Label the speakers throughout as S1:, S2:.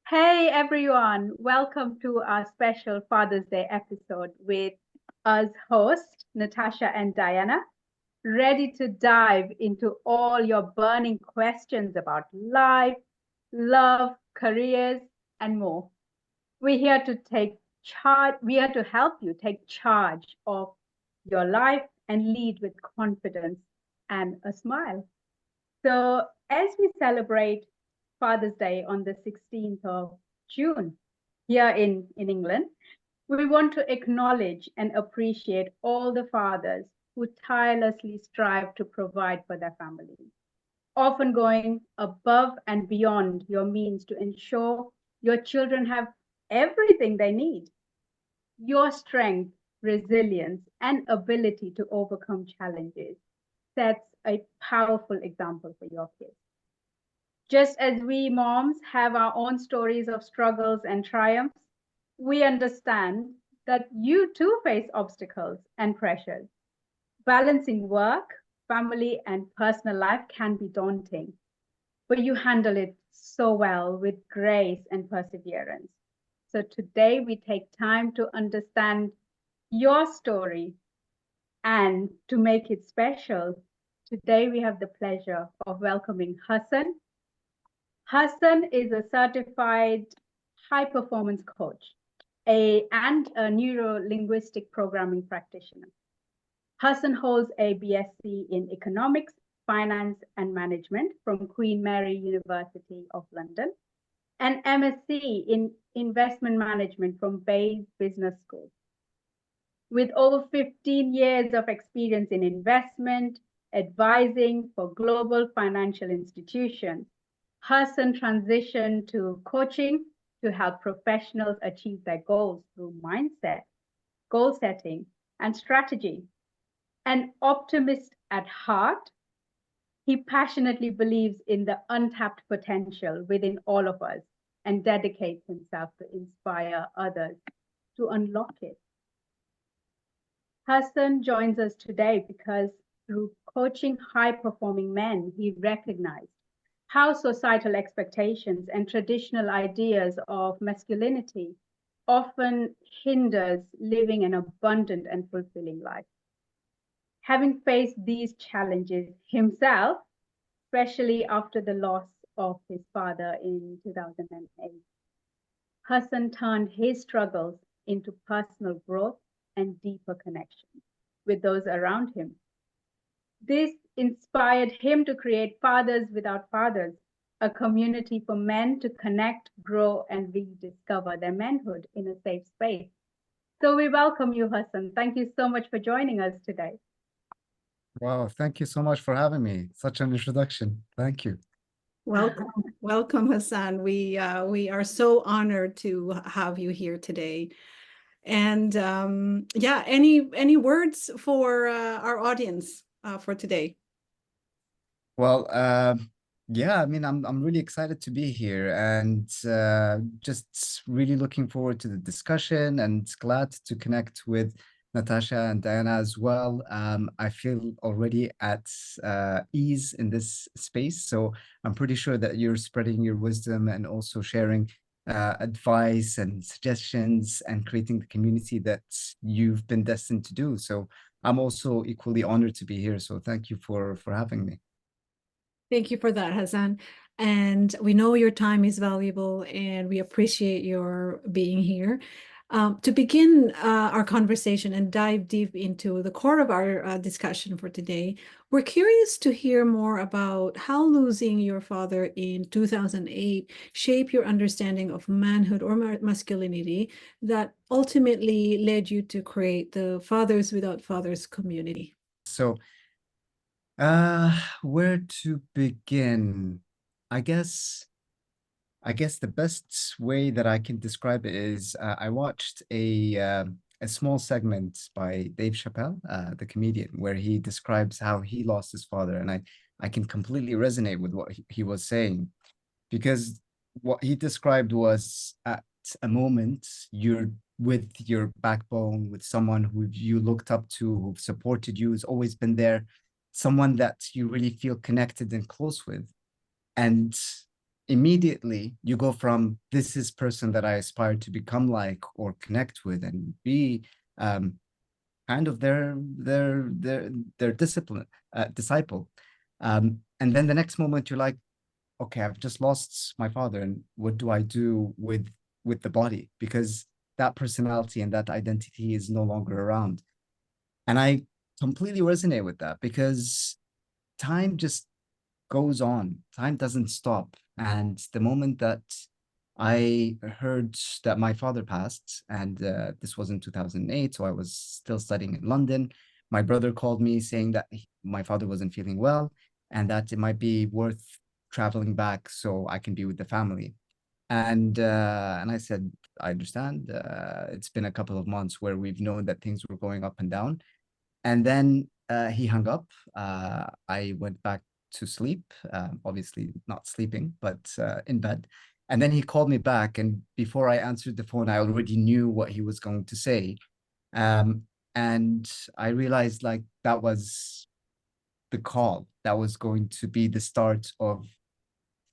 S1: Hey everyone, welcome to our special Father's Day episode with us hosts, Natasha and Diana, ready to dive into all your burning questions about life, love, careers, and more. We're here to we are to help you take charge of your life and lead with confidence and a smile. So, as we celebrate Father's Day on the 16th of June here in England, we want to acknowledge and appreciate all the fathers who tirelessly strive to provide for their families, often going above and beyond your means to ensure your children have everything they need. Your strength, resilience, and ability to overcome challenges sets a powerful example for your kids. Just as we moms have our own stories of struggles and triumphs, we understand that you too face obstacles and pressures. Balancing work, family, and personal life can be daunting, but you handle it so well with grace and perseverance. So today we take time to understand your story and to make it special. Today we have the pleasure of welcoming Hassan. Hassan is a certified high performance coach and a neuro linguistic programming practitioner. Hassan holds a BSc in economics, finance, and management from Queen Mary University of London, and MSc in investment management from Bayes Business School. With over 15 years of experience in investment, advising for global financial institutions, Hassan transitioned to coaching to help professionals achieve their goals through mindset, goal setting, and strategy. An optimist at heart, he passionately believes in the untapped potential within all of us and dedicates himself to inspire others to unlock it. Hassan joins us today because through coaching high-performing men, he recognized how societal expectations and traditional ideas of masculinity often hinders living an abundant and fulfilling life. Having faced these challenges himself, especially after the loss of his father in 2008, Hassan turned his struggles into personal growth and deeper connection with those around him. This inspired him to create Fathers Without Fathers, a community for men to connect, grow, and rediscover their manhood in a safe space. So we welcome you, Hassan. Thank you so much for joining us today.
S2: Wow, thank you so much for having me. Such an introduction. Thank you.
S3: Welcome, welcome, Hassan. We are so honored to have you here today. And yeah, any words for our audience for today?
S2: Well, yeah, I mean, I'm really excited to be here and just really looking forward to the discussion and glad to connect with Natasha and Diana as well. I feel already at ease in this space, so I'm pretty sure that you're spreading your wisdom and also sharing advice and suggestions and creating the community that you've been destined to do. So I'm also equally honored to be here. So thank you for having me.
S3: Thank you for that, Hassan. And we know your time is valuable and we appreciate your being here. To begin our conversation and dive deep into the core of our discussion for today, we're curious to hear more about how losing your father in 2008 shaped your understanding of manhood or masculinity that ultimately led you to create the Fathers Without Fathers community.
S2: So where to begin? I guess the best way that I can describe it is I watched a small segment by Dave Chappelle, the comedian, where he describes how he lost his father, and I can completely resonate with what he was saying, because what he described was at a moment you're with your backbone, with someone who you looked up to, who supported you, who's always been there, someone that you really feel connected and close with. And immediately you go from this is person that I aspire to become like or connect with and be kind of their disciple. And then the next moment you're like, okay, I've just lost my father, and what do I do with the body? Because that personality and that identity is no longer around. And I completely resonate with that because time just goes on. Time doesn't stop. And the moment that I heard that my father passed, and this was in 2008, so I was still studying in London. My brother called me saying that my father wasn't feeling well and that it might be worth traveling back so I can be with the family. And I said, I understand. It's been a couple of months where we've known that things were going up and down. And then he hung up. I went back to sleep, obviously not sleeping, but in bed. And then he called me back. And before I answered the phone, I already knew what he was going to say. Um, and I realized like that was the call. That was going to be the start of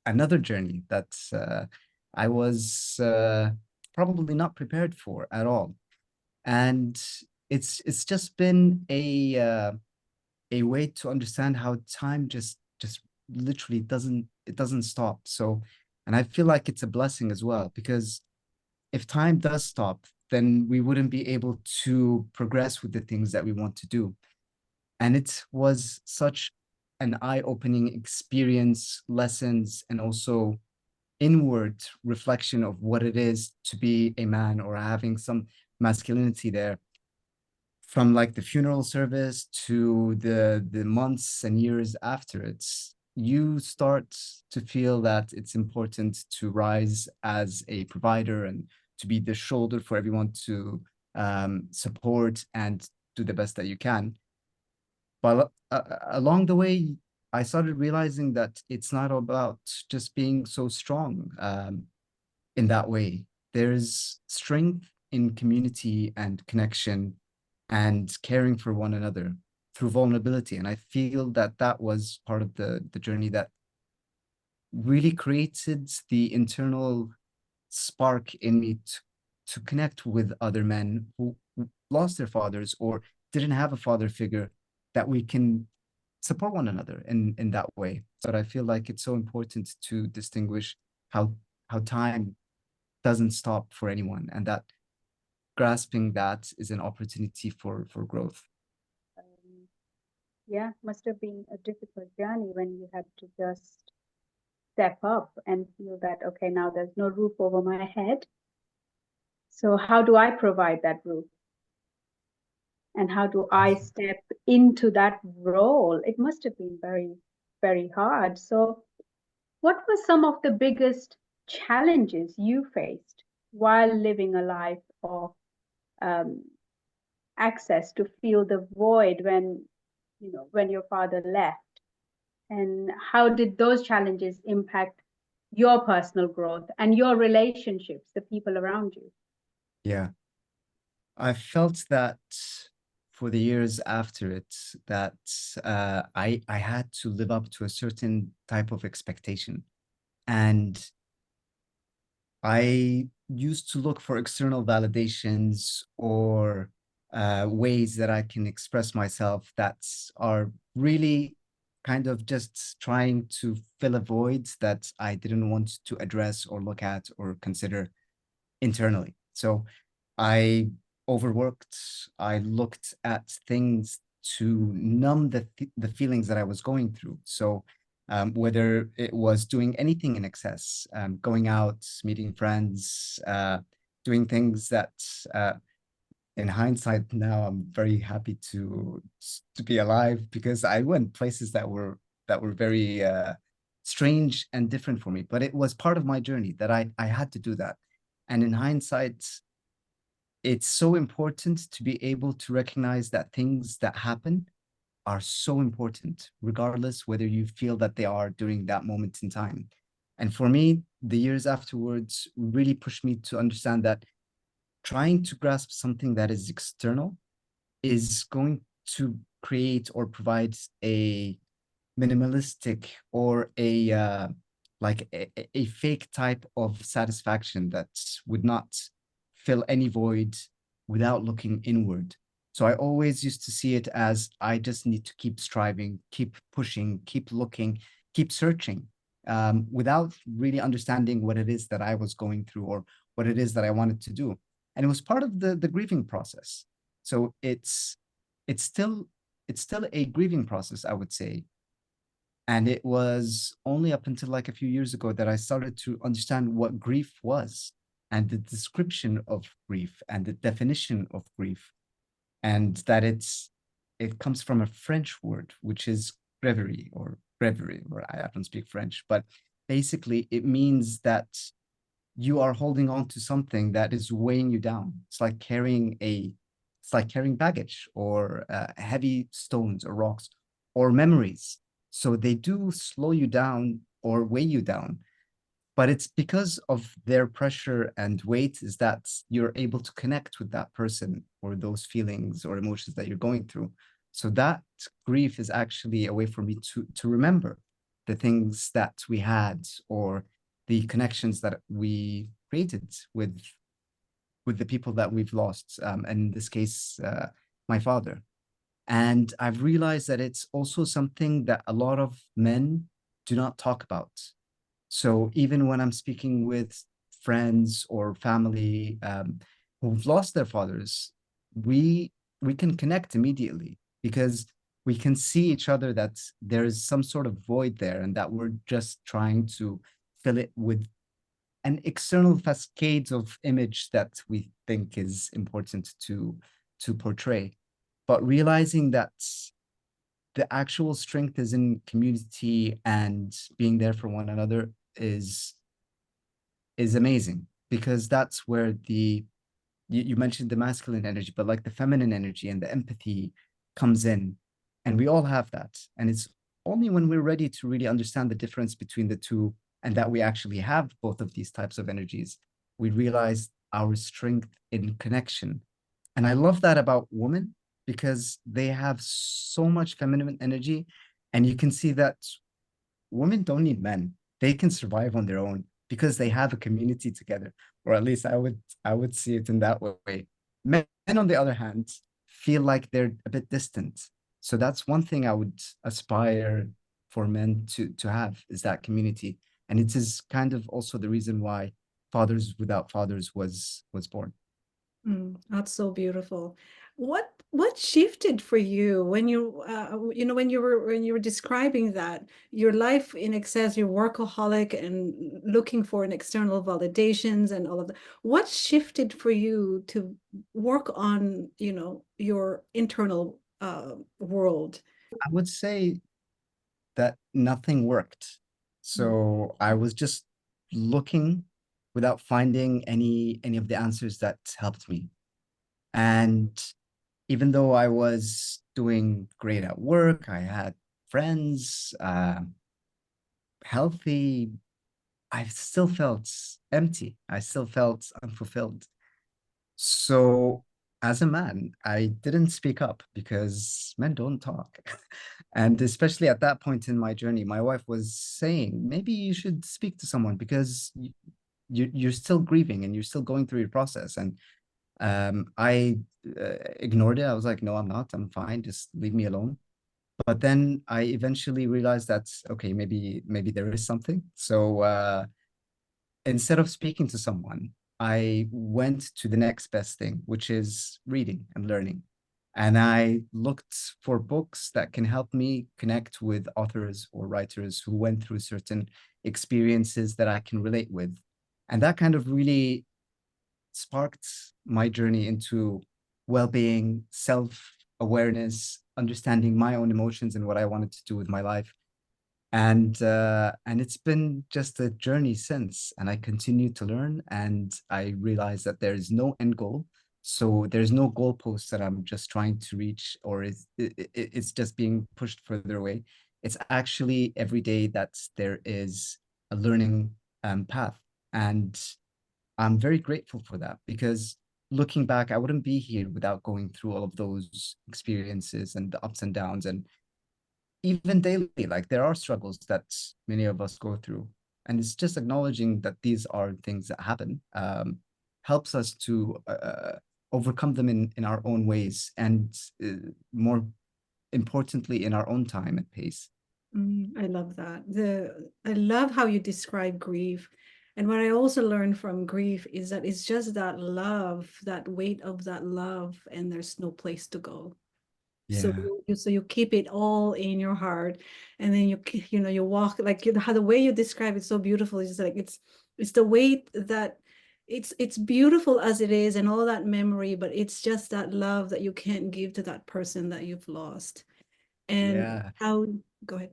S2: another journey that I was probably not prepared for at all. And it's just been a way to understand how time just literally doesn't stop. So, and I feel like it's a blessing as well, because if time does stop, then we wouldn't be able to progress with the things that we want to do. And it was such an eye-opening experience, lessons, and also inward reflection of what it is to be a man or having some masculinity there, from like the funeral service to the months and years after it. You start to feel that it's important to rise as a provider and to be the shoulder for everyone to support and do the best that you can. But along the way, I started realizing that it's not about just being so strong in that way. There's strength in community and connection and caring for one another through vulnerability. And I feel that that was part of the journey that really created the internal spark in me to connect with other men who lost their fathers or didn't have a father figure, that we can support one another in that way. So I feel like it's so important to distinguish how time doesn't stop for anyone, and that grasping that is an opportunity for growth.
S1: Yeah, must have been a difficult journey when you had to just step up and feel that, okay, now there's no roof over my head. So how do I provide that roof? And how do I step into that role? It must have been very, very hard. So what were some of the biggest challenges you faced while living a life of access to fill the void when, when your father left? And how did those challenges impact your personal growth and your relationships, the people around you?
S2: Yeah, I felt that for the years after it, that I had to live up to a certain type of expectation. And I used to look for external validations or ways that I can express myself that are really kind of just trying to fill a void that I didn't want to address or look at or consider internally. So I overworked. I looked at things to numb the feelings that I was going through. So whether it was doing anything in excess, going out, meeting friends, doing things that in hindsight now I'm very happy to be alive, because I went places that were very strange and different for me, but it was part of my journey that I had to do that. And in hindsight, it's so important to be able to recognize that things that happen are so important, regardless whether you feel that they are during that moment in time. And for me, the years afterwards really pushed me to understand that trying to grasp something that is external is going to create or provide a minimalistic or a like a fake type of satisfaction that would not fill any void without looking inward. So I always used to see it as I just need to keep striving, keep pushing, keep looking, keep searching, without really understanding what it is that I was going through or what it is that I wanted to do. And it was part of the grieving process. So it's still it's still a grieving process, I would say. And it was only up until like a few years ago that I started to understand what grief was and the description of grief and the definition of grief, and that it comes from a French word, which is breviary, or I don't speak French, but basically it means that you are holding on to something that is weighing you down. It's like carrying baggage or heavy stones or rocks or memories. So they do slow you down or weigh you down, but it's because of their pressure and weight is that you're able to connect with that person or those feelings or emotions that you're going through. So that grief is actually a way for me to remember the things that we had or the connections that we created with the people that we've lost, and in this case, my father. And I've realized that it's also something that a lot of men do not talk about. So even when I'm speaking with friends or family, who've lost their fathers, we we can connect immediately because we can see each other that there's some sort of void there and that we're just trying to fill it with an external cascades of image that we think is important to portray. But realizing that the actual strength is in community and being there for one another is amazing, because that's where you mentioned the masculine energy, but like the feminine energy and the empathy comes in, and we all have that. And it's only when we're ready to really understand the difference between the two and that we actually have both of these types of energies, we realize our strength in connection. And I love that about women because they have so much feminine energy, and you can see that women don't need men. They can survive on their own because they have a community together, or at least I would see it in that way. Men, on the other hand, feel like they're a bit distant. So that's one thing I would aspire for men to have, is that community. And it is kind of also the reason why Fathers Without Fathers was born.
S3: That's so beautiful. What shifted for you when when you were describing that your life in excess, your workaholic and looking for an external validations and all of that? What shifted for you to work on, your internal world?
S2: I would say that nothing worked. So I was just looking without finding any of the answers that helped me. And even though I was doing great at work, I had friends, healthy, I still felt empty. I still felt unfulfilled. So as a man, I didn't speak up because men don't talk. And especially at that point in my journey, my wife was saying, maybe you should speak to someone because you're still grieving and you're still going through your process. And I ignored it. I was like, no, I'm not. I'm fine. Just leave me alone. But then I eventually realized that, okay, maybe there is something. So instead of speaking to someone, I went to the next best thing, which is reading and learning. And I looked for books that can help me connect with authors or writers who went through certain experiences that I can relate with. And that kind of really sparked my journey into well-being, self-awareness, understanding my own emotions and what I wanted to do with my life. And it's been just a journey since, and I continue to learn, and I realize that there is no end goal. So there's no goalpost that I'm just trying to reach, or it's just being pushed further away. It's actually every day that there is a learning path. And I'm very grateful for that, because looking back, I wouldn't be here without going through all of those experiences and the ups and downs. And even daily, like there are struggles that many of us go through. And it's just acknowledging that these are things that happen, helps us to overcome them in our own ways, and more importantly, in our own time and pace.
S3: I love that. I love how you describe grief. And what I also learned from grief is that it's just that love, that weight of that love, and there's no place to go. So
S2: Yeah.
S3: you keep it all in your heart, and then you walk like how the way you describe it so beautiful is like it's the weight that it's beautiful as it is and all that memory, but it's just that love that you can't give to that person that you've lost. And
S2: Yeah.
S3: how go ahead.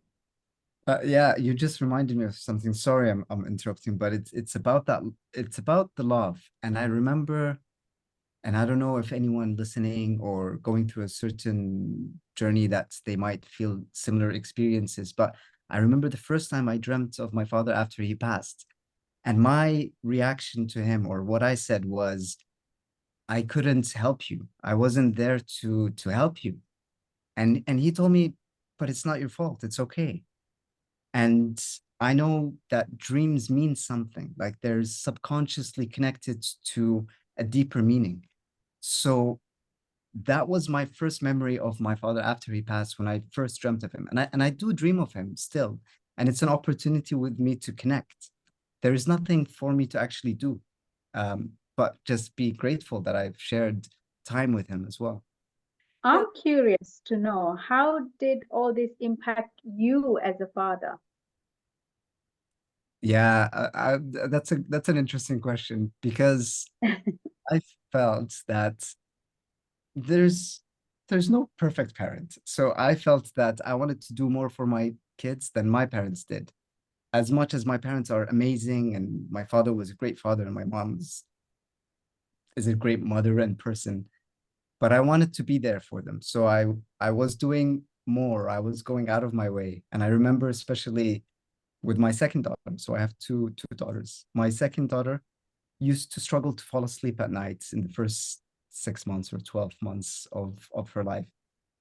S2: Yeah, you just reminded me of something. Sorry, I'm interrupting, but it's about that. It's about the love, and I remember, and I don't know if anyone listening or going through a certain journey that they might feel similar experiences, but I remember the first time I dreamt of my father after he passed, and my reaction to him, or what I said, was, I couldn't help you. I wasn't there to help you. And he told me, but it's not your fault. It's okay. And I know that dreams mean something, like they're subconsciously connected to a deeper meaning. So that was my first memory of my father after he passed, when I first dreamt of him. And I do dream of him still. And it's an opportunity with me to connect. There is nothing for me to actually do, but just be grateful that I've shared time with him as well.
S1: I'm curious to know, how did all this impact you as a father?
S2: Yeah, that's an interesting question, because I felt that there's there's no perfect parent. So I felt that I wanted to do more for my kids than my parents did. As much as my parents are amazing, and my father was a great father and my mom is a great mother and person, but I wanted to be there for them. So I was doing more. I was going out of my way. And I remember especially with my second daughter. So I have two daughters. My second daughter used to struggle to fall asleep at night in the first 6 months or 12 months of her life.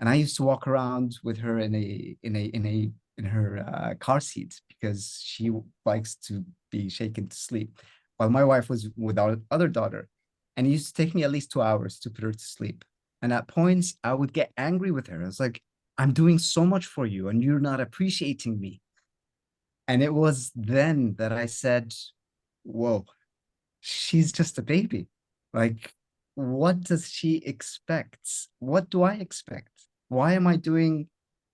S2: And I used to walk around with her in her car seat, because she likes to be shaken to sleep, while my wife was with our other daughter. And it used to take me at least 2 hours to put her to sleep. And at points, I would get angry with her. I was like, I'm doing so much for you and you're not appreciating me. And it was then that I said, whoa, she's just a baby. Like, what does she expect? What do I expect? Why am I doing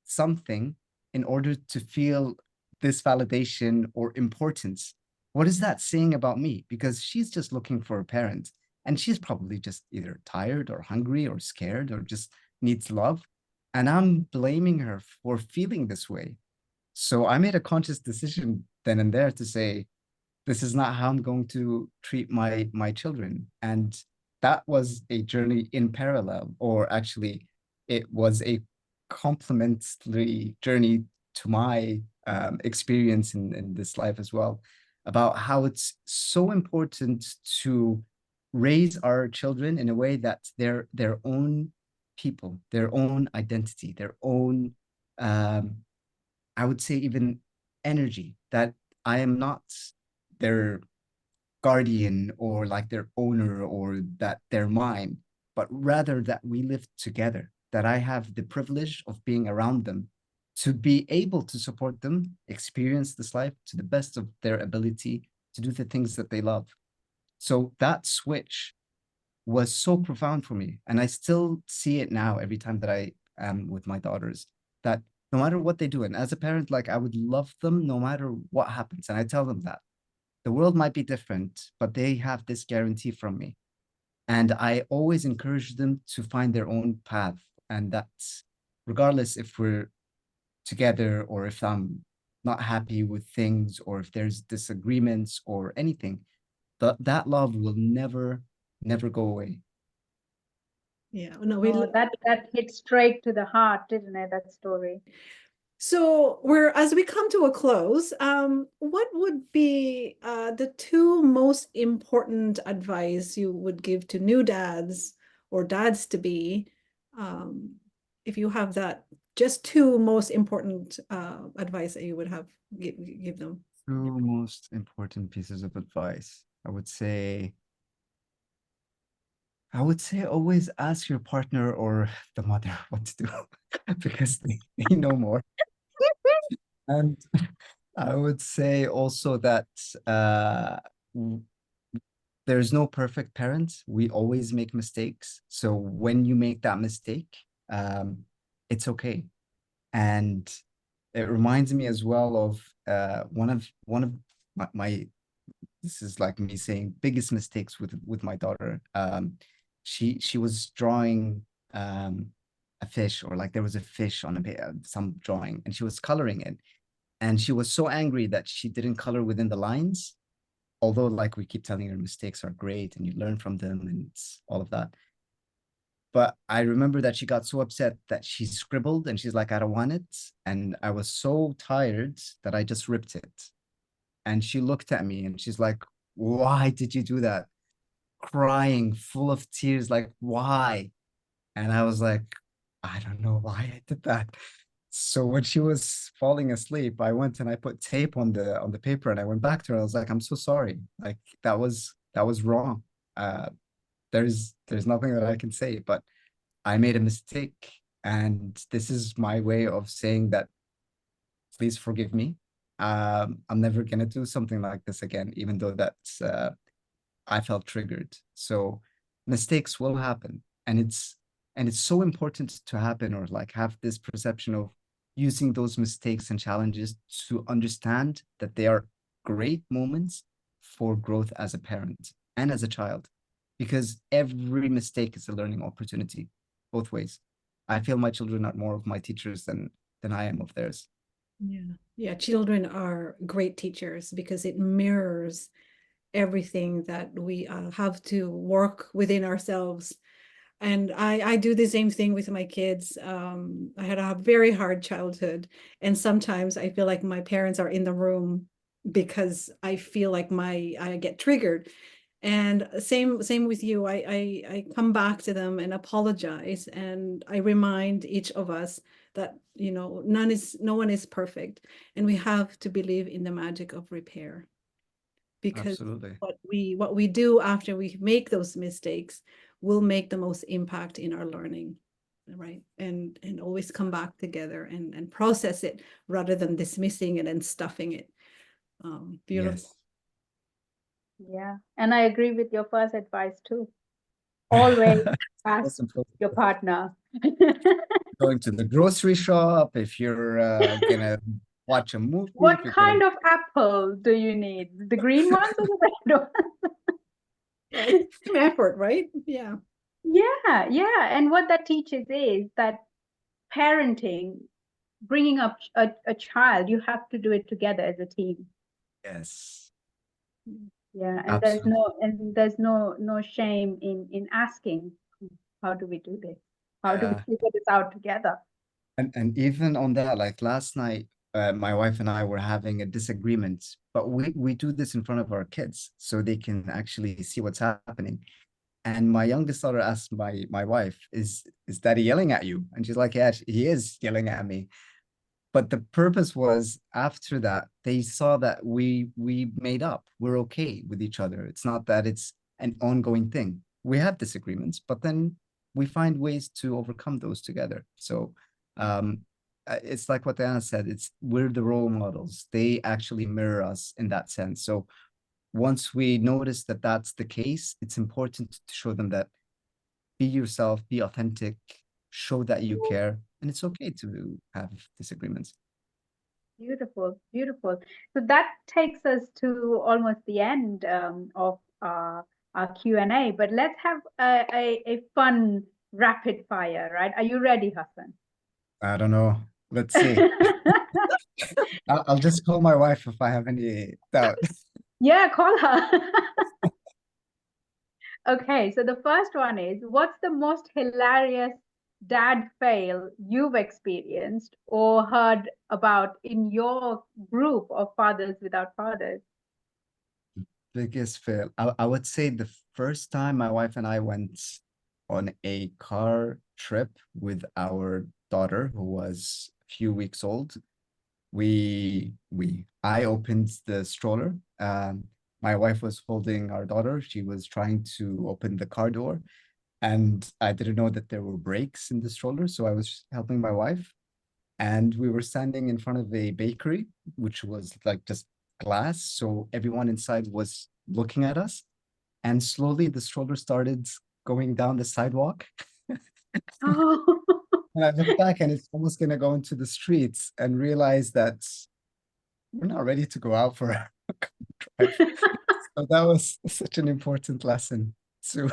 S2: something in order to feel this validation or importance? What is that saying about me? Because she's just looking for a parent, and she's probably just either tired or hungry or scared or just needs love. And I'm blaming her for feeling this way. So I made a conscious decision then and there to say, this is not how I'm going to treat my children. And that was a journey in parallel, or actually, it was a complementary journey to my experience in this life as well, about how it's so important to raise our children in a way that they're their own people, their own identity, their own I would say even energy, that I am not their guardian or like their owner, or that they're mine, but rather that we live together, that I have the privilege of being around them, to be able to support them experience this life to the best of their ability, to do the things that they love. So that switch was so profound for me. And I still see it now every time that I am with my daughters, that no matter what they do, and as a parent, like, I would love them no matter what happens. And I tell them that the world might be different, but they have this guarantee from me. And I always encourage them to find their own path. And that's regardless if we're together, or if I'm not happy with things, or if there's disagreements or anything, that love will never go away.
S3: Yeah, no,
S1: Oh, that hit straight to the heart, didn't it? That story.
S3: so as we come to a close, what would be the two most important advice you would give to new dads or dads to be, um, if you have that, just two most important advice that you would have give them?
S2: Two most important pieces of advice. I would say always ask your partner or the mother what to do because they know more. And I would say also that w- there's no perfect parent. We always make mistakes. So when you make that mistake, it's okay. And it reminds me as well of one of my this is like me saying biggest mistakes with my daughter. She was drawing a fish, or like there was a fish on some drawing, and she was coloring it, and she was so angry that she didn't color within the lines. Although, like, we keep telling her mistakes are great and you learn from them and it's all of that. But I remember that she got so upset that she scribbled and she's like, I don't want it. And I was so tired that I just ripped it. And she looked at me and she's like, why did you do that? Crying, full of tears, like, why? And I was like, I don't know why I did that. So when she was falling asleep, I went and I put tape on the paper and I went back to her. I was like, I'm so sorry. Like that was wrong. Uh there's nothing that I can say, but I made a mistake. And this is my way of saying that please forgive me. I'm never gonna do something like this again, even though that's I felt triggered. So mistakes will happen, and it's so important to happen, or like have this perception of using those mistakes and challenges to understand that they are great moments for growth as a parent and as a child, because every mistake is a learning opportunity, both ways. I feel my children are more of my teachers than I am of theirs.
S3: Yeah. Yeah. Children are great teachers because it mirrors everything that we have to work within ourselves. And I do the same thing with my kids. I had a very hard childhood, and sometimes I feel like my parents are in the room because I feel like I get triggered. And same with you. I come back to them and apologize, and I remind each of us that no one is perfect, and we have to believe in the magic of repair, because
S2: Absolutely.
S3: what we do after we make those mistakes will make the most impact in our learning, right? And always come back together and process it rather than dismissing it and stuffing it. Beautiful.
S2: Yes.
S1: Yeah. And I agree with your first advice too. Always ask
S2: Most important.
S1: your partner.
S2: Going to the grocery shop, if you're gonna watch a movie, if
S1: What
S2: you're gonna
S1: kind of apple do you need? The green ones or the red ones?
S3: Yeah, it's team effort, right? Yeah.
S1: Yeah, yeah. And what that teaches is that parenting, bringing up a child, you have to do it together as a team.
S2: yes,
S1: Yeah, and
S2: absolutely.
S1: there's no shame in asking, how do we do this? How do we
S2: Yeah.
S1: figure this out together?
S2: And even on that, like last night, my wife and I were having a disagreement, but we do this in front of our kids so they can actually see what's happening. And my youngest daughter asked my wife, is daddy yelling at you? And she's like, yeah, he is yelling at me. But the purpose was, after that they saw that we made up, we're okay with each other. It's not that it's an ongoing thing. We have disagreements, but then we find ways to overcome those together. So um it's like what Diana said, it's we're the role models, they actually mirror us in that sense. So once we notice that that's the case, it's important to show them that be yourself, be authentic, show that you care, and it's okay to have disagreements.
S1: Beautiful, beautiful. So that takes us to almost the end of our Q&A, but let's have a fun rapid fire, right? Are you ready, Hassan?
S2: I don't know. Let's see. I'll just call my wife if I have any doubt.
S1: Yeah, call her. Okay, so the first one is, what's the most hilarious dad fail you've experienced or heard about in your group of fathers without fathers?
S2: Biggest fail. I would say the first time my wife and I went on a car trip with our daughter, who was a few weeks old. I opened the stroller. My wife was holding our daughter. She was trying to open the car door, and I didn't know that there were brakes in the stroller, so I was helping my wife. And we were standing in front of a bakery, which was like just glass, so everyone inside was looking at us. And slowly the stroller started going down the sidewalk.
S1: Oh,
S2: And I look back and it's almost gonna go into the streets and realize that we're not ready to go out for a drive. So that was such an important lesson to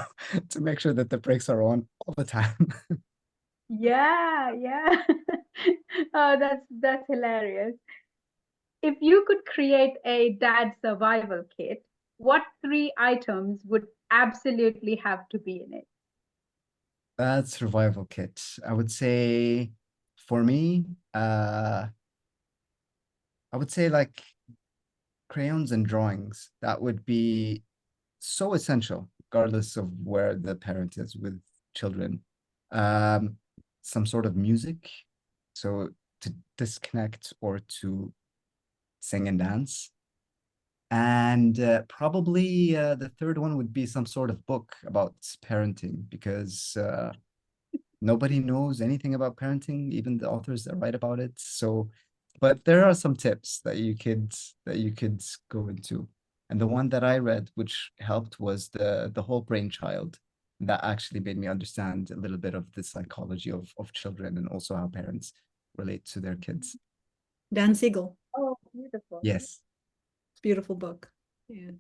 S2: to make sure that the brakes are on all the time.
S1: yeah, yeah. Oh, that's hilarious. If you could create a dad survival kit, what three items would absolutely have to be in it?
S2: That survival kit. I would say for me, I would say like crayons and drawings. That would be so essential, regardless of where the parent is with children. Um, some sort of music, so to disconnect or to sing and dance. And probably the third one would be some sort of book about parenting, because nobody knows anything about parenting, even the authors that write about it. So, but there are some tips that you could go into. And the one that I read, which helped, was the whole brain child. That actually made me understand a little bit of the psychology of children and also how parents relate to their kids.
S3: Dan Siegel.
S1: Oh, beautiful.
S2: Yes.
S3: Beautiful book. Yeah.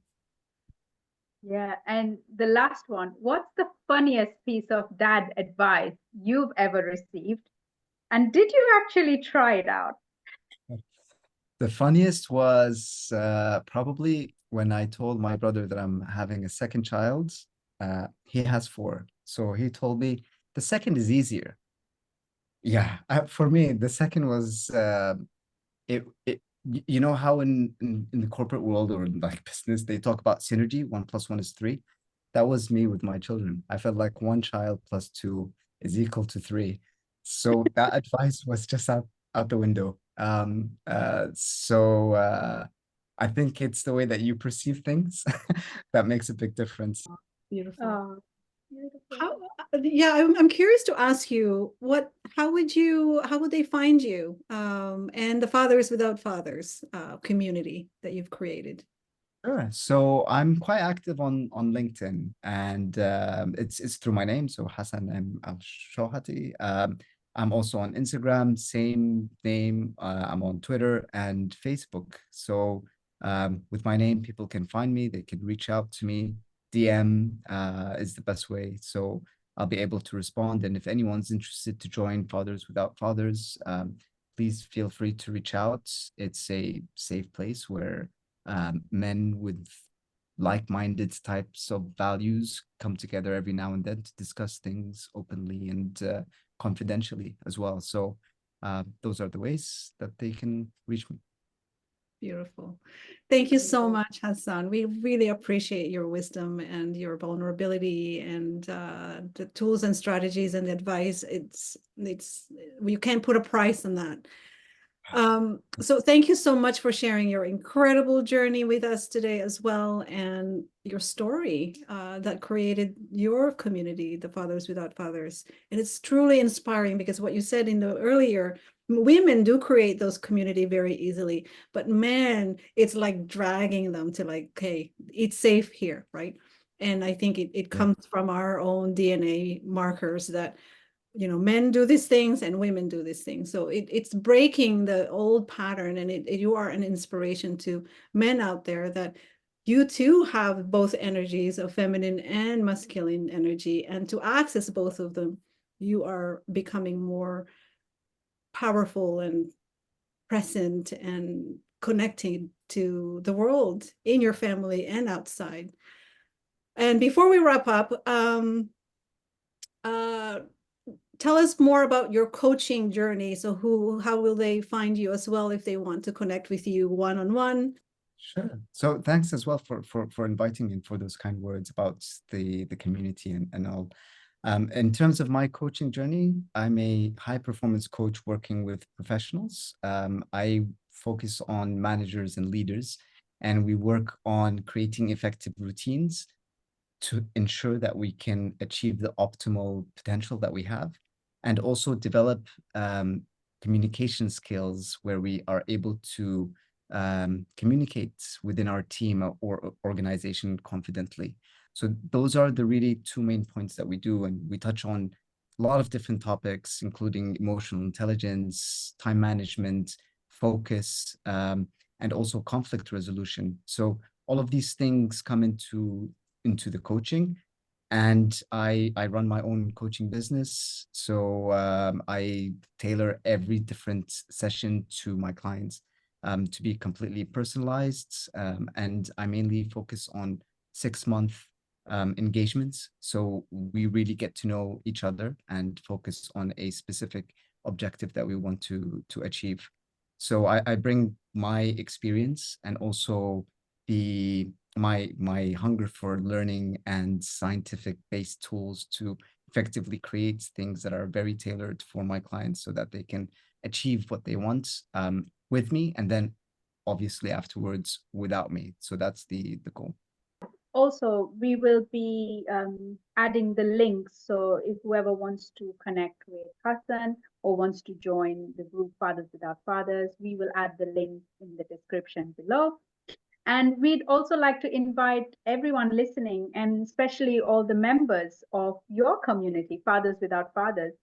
S1: Yeah. And the last one, what's the funniest piece of dad advice you've ever received? And did you actually try it out?
S2: The funniest was probably when I told my brother that I'm having a second child. He has four. So he told me the second is easier. Yeah, for me, the second was you know how in the corporate world or in like business they talk about synergy, 1 + 1 is 3. That was me with my children. I felt like one child plus two is equal to three. So that advice was just out the window. I think it's the way that you perceive things that makes a big difference.
S3: Beautiful.
S1: Oh, beautiful.
S3: How, yeah, I'm curious to ask you how would they find you and the Fathers Without Fathers community that you've created?
S2: Sure. So I'm quite active on LinkedIn, and it's through my name, so Hassan M Al Shohati. I'm also on Instagram, same name. I'm on Twitter and Facebook. So with my name, people can find me. They can reach out to me. DM is the best way. So I'll be able to respond. And if anyone's interested to join Fathers Without Fathers, please feel free to reach out. It's a safe place where men with like-minded types of values come together every now and then to discuss things openly and confidentially as well. So those are the ways that they can reach me.
S3: Beautiful. Thank you so much, Hassan. We really appreciate your wisdom and your vulnerability and the tools and strategies and advice. It's you can't put a price on that. So thank you so much for sharing your incredible journey with us today as well, and your story that created your community, the Fathers Without Fathers. And it's truly inspiring because what you said in the earlier, women do create those community very easily, but men, it's like dragging them to like, okay, it's safe here, right? And I think it comes from our own DNA markers that men do these things and women do these things. So it's breaking the old pattern, and you are an inspiration to men out there that you too have both energies of feminine and masculine energy, and to access both of them, you are becoming more powerful and present and connecting to the world in your family and outside. And before we wrap up, uh, tell us more about your coaching journey. So how will they find you as well if they want to connect with you one-on-one?
S2: Sure. So thanks as well for inviting me and for those kind words about the community and all. In terms of my coaching journey, I'm a high performance coach working with professionals. I focus on managers and leaders, and we work on creating effective routines to ensure that we can achieve the optimal potential that we have, and also develop communication skills where we are able to communicate within our team or organization confidently. So those are the really two main points that we do, and we touch on a lot of different topics, including emotional intelligence, time management, focus, and also conflict resolution. So all of these things come into the coaching, and I run my own coaching business. So I tailor every different session to my clients to be completely personalized, and I mainly focus on 6-month engagements. So we really get to know each other and focus on a specific objective that we want to achieve. So I bring my experience and also my hunger for learning and scientific based tools to effectively create things that are very tailored for my clients so that they can achieve what they want with me, and then obviously afterwards without me. So that's the goal.
S1: Also, we will be adding the links. So if whoever wants to connect with Hassan or wants to join the group Fathers Without Fathers, we will add the link in the description below. And we'd also like to invite everyone listening, and especially all the members of your community, Fathers Without Fathers,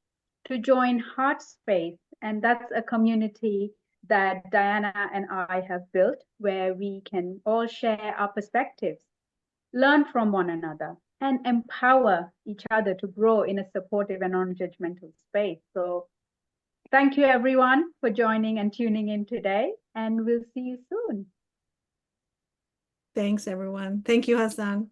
S1: to join Heart Space. And that's a community that Diana and I have built where we can all share our perspectives, learn from one another, and empower each other to grow in a supportive and non-judgmental space. So thank you everyone for joining and tuning in today, and we'll see you soon.
S3: Thanks, everyone. Thank you, Hassan.